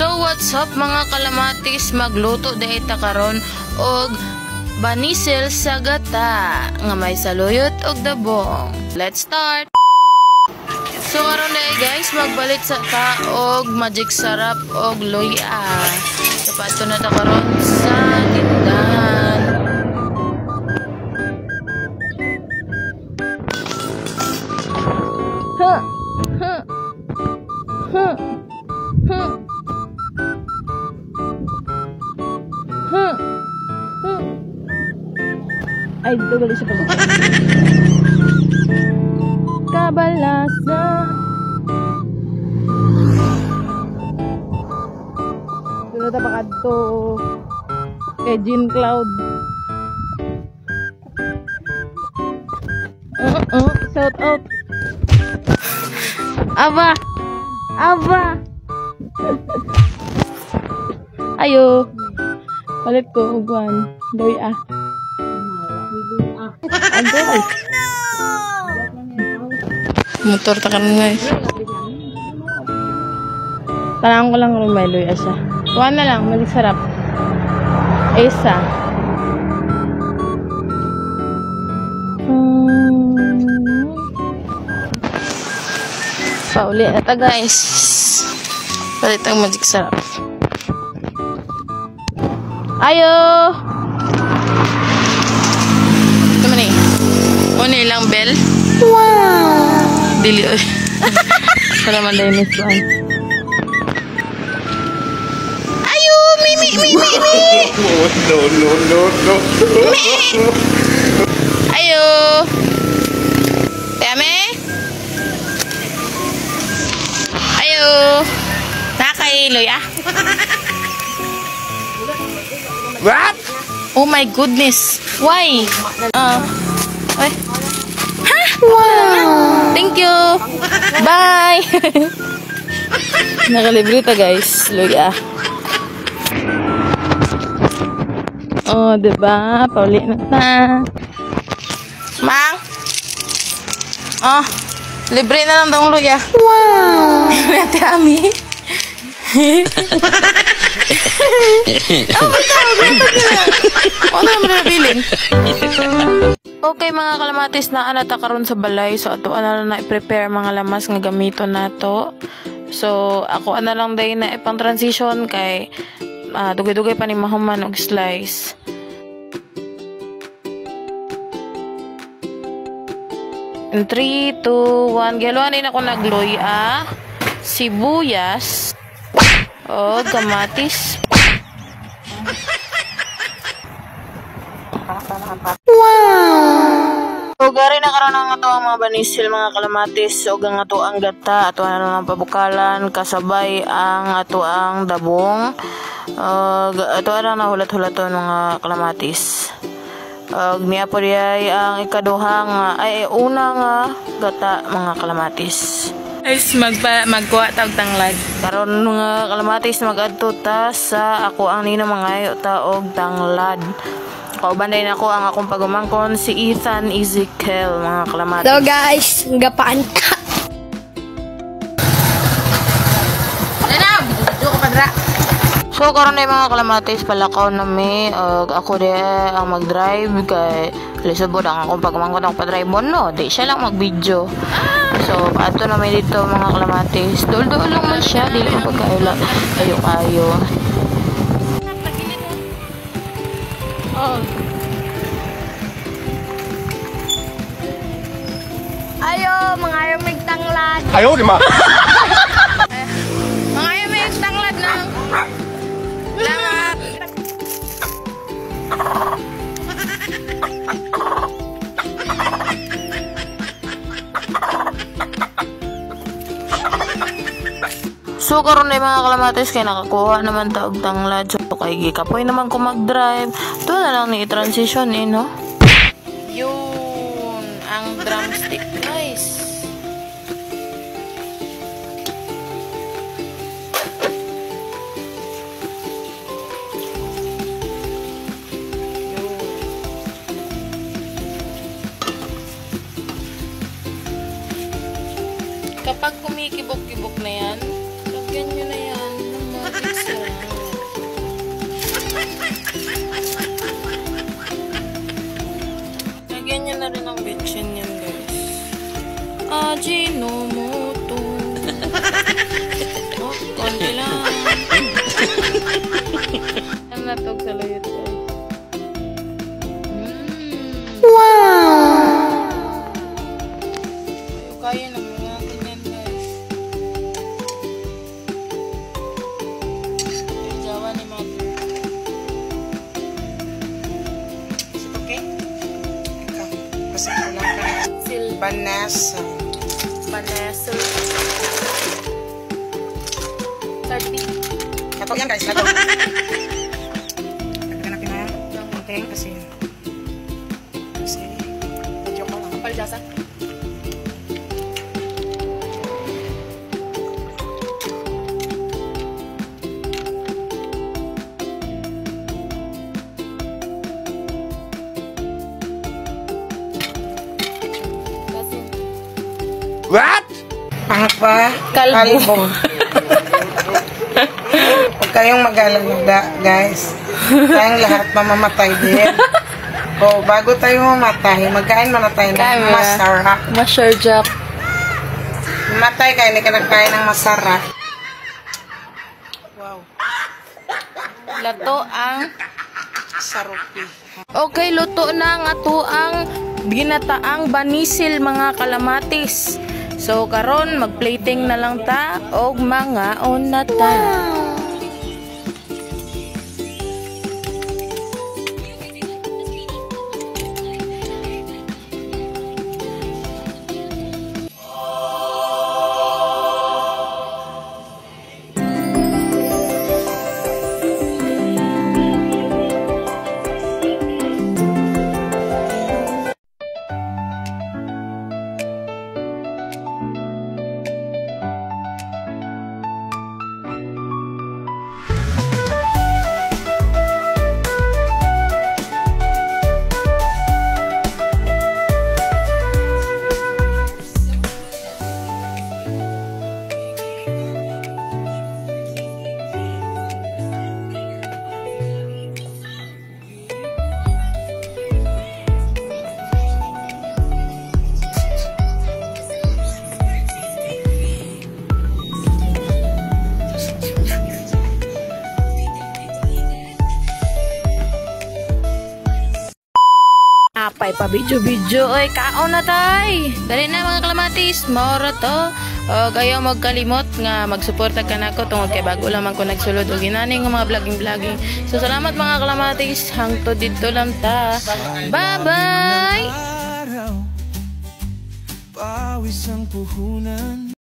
So what's up mga kalamatis, magluto dahil ta karon og banisel sa gata nga may saluyot og dabong. Let's start. So karon dahil guys, magbalit sa ta og magic sarap og luya. Sapato na ta karon sa tindahan. Ay, dito gali siya pala. Kabalasa. Dito na tapakad to kay Jean Cloud. Shout out. Aba. Ayo. Palit ko uguan. Doy ah. Agoy. Motor ta kan guys. Tanang ko lang rin may luya siya. Tuwan na lang, malik sarap. Isa. Pauli na ta guys. Palit ang magic sarap. Ayo. Ano ilang bell? Wow. Dili oy. Salamat dahil Miss Juan. Ayo, mimi. No. Ayo. Teme. Ayo. Nakailoy ah. What? Oh my goodness. Why? Ay. Ha? Wow. Thank you. Bye. Nakalibre ta guys. Luya. Oh, diba? Pauli na ta. Mang. Oh, libre na lang daw luya. Wow. Ate Ami. Ano naman nabilin? Okay mga kalamatis, na anata karon sa balay. So ato ana na i-prepare mga lamas nga gamiton nato. So ako ana lang day na ipang transition kay dugay-dugay pa ni mahuman og slice. In 3, 2, 1, gihaluanin ako nagluya, sibuyas, o kamatis. Wow. So gari na karon ang ato ang mga banisil mga kalamatis o ang ato ang gata, ato na lang pabukalan kasabay ang ato ang dabong. Ato na nahulat-hulaton mga kalamatis. Niya po ay ang ikaduha nga ay una nga gata mga kalamatis. Guys, magkuha tag tanglad. Karon nga kalamatis mag-adto ta sa ako ang nino mga ta og tanglad. Kaubanday na ko ang akong pagumangkon si Ethan Ezekiel mga kalamatis. So guys, gapaan. So karon na mga kalamatis palakaw na mi ako di ang mag-drive kay lisabod ang akong pagumangkon ang pa-drive mo no, di siya lang mag-video. So ato na may dito mga kalamatis. Dul-dul lang man siya, dili ko pagkaila ayo. Ayo, mga ayamig tanglad. Ayaw, di ma. Mga ayamig tanglad lang. Langat. So karon na mga kalamatis kay nakakuha naman ta og tanglad. So kay gikapoy naman ko mag-drive. To na lang ni transition no. Yun ang drumstick guys. Kapag kumikibok-kibok na yan, lagyan nyo na yan ng magic Okay lang. Ang natog sa luyot guys. Kaya naman natin yan guys. Yung jawa ni mother. Is it okay? Ikaw. Kasi lang ka. Vanessa. Vanessa. 30. Kato yan guys. Kato. Nagkanapin na yung kunting kasi medyo ko lang. Paljasa. What? Pangit pa? Kalbo. Huwag kayong mag-alala, guys. Tayong lahat mamamatay din. O, bago tayo mamatay, magkain muna tayo ng masarap. Masarap. Mamatay kayo, hindi ka nagkain ng masarap. Wow. Lato ang Sarupi. okay, luto na ang ato ang ginataang banisil mga kalamatis. So karon mag-plating na lang ta og mga onata. Apay pa video-video. Oy, kaon na tay. Dali na mga kalamatis. Maura to. O, kayo magkalimot nga magsuporta ka na ko tungod kay bago lamang ko nagsulod o ginani ng mga vlogging. So, salamat mga kalamatis. Hangto dito lang ta. Bye-bye! Pawis ang puhunan.